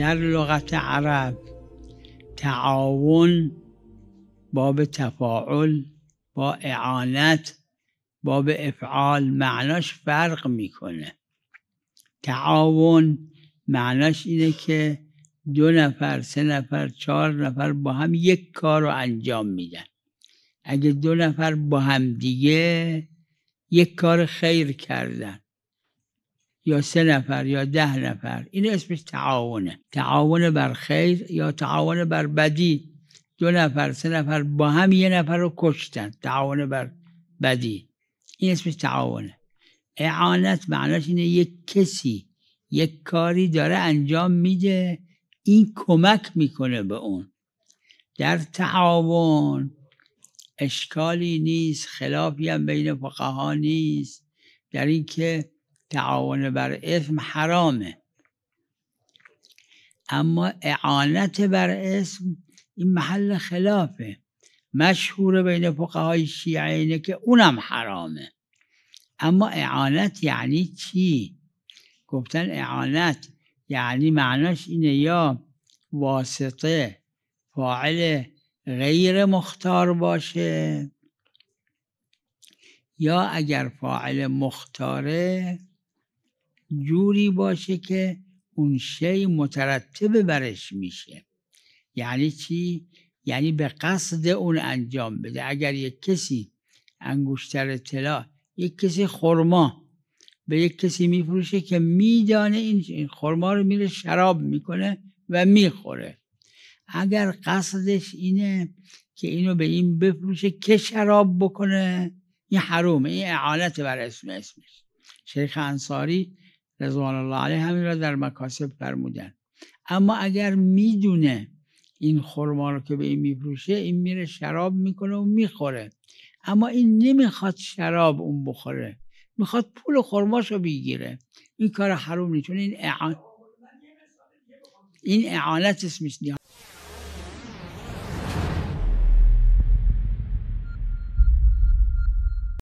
در لغت عرب تعاون باب تفاعل با اعانت باب افعال معناش فرق میکنه. تعاون معناش اینه که 2 نفر 3 نفر 4 نفر با هم یک کار رو انجام میدن. اگه 2 نفر با هم دیگه یک کار خیر کردن یا 3 نفر یا 10 نفر، این اسمش تعاونه. تعاون بر خیر یا تعاون بر بدی. 2 نفر 3 نفر با هم 1 نفر رو کشتن، تعاون بر بدی، این اسمش تعاونه. اعانت معناش اینه یک کسی یک کاری داره انجام میده، این کمک میکنه به اون. در تعاون اشکالی نیست، خلافی هم بین فقها نیست در این که تعاون بر اثم حرامه، اما اعانت بر اثم این محل خلافه. مشهور بین فقهای شیعه اینه که اونم حرامه. اما اعانت یعنی چی؟ گفتن اعانت یعنی معناش اینه یا واسطه فاعل غیر مختار باشه، یا اگر فاعل مختاره جوری باشه که اون شی مترتب برش میشه. یعنی چی؟ یعنی به قصد اون انجام بده. اگر یک کسی انگشتر طلا، یک کسی خرما به یک کسی میفروشه که میدانه این خرما رو میره شراب میکنه و میخوره، اگر قصدش اینه که اینو به این بفروشه که شراب بکنه، این حرومه، این اعانت بر اسمش. شیخ انصاری رضوان الله علیه همین را در مکاسب فرمودن. اما اگر میدونه این خرما رو که به این میفروشه این میره شراب میکنه و میخوره، اما این نمیخواد شراب اون بخوره، میخواد پول خرماشو بگیره، این کار حروم نیست، چون این اعانت اسمش نیست.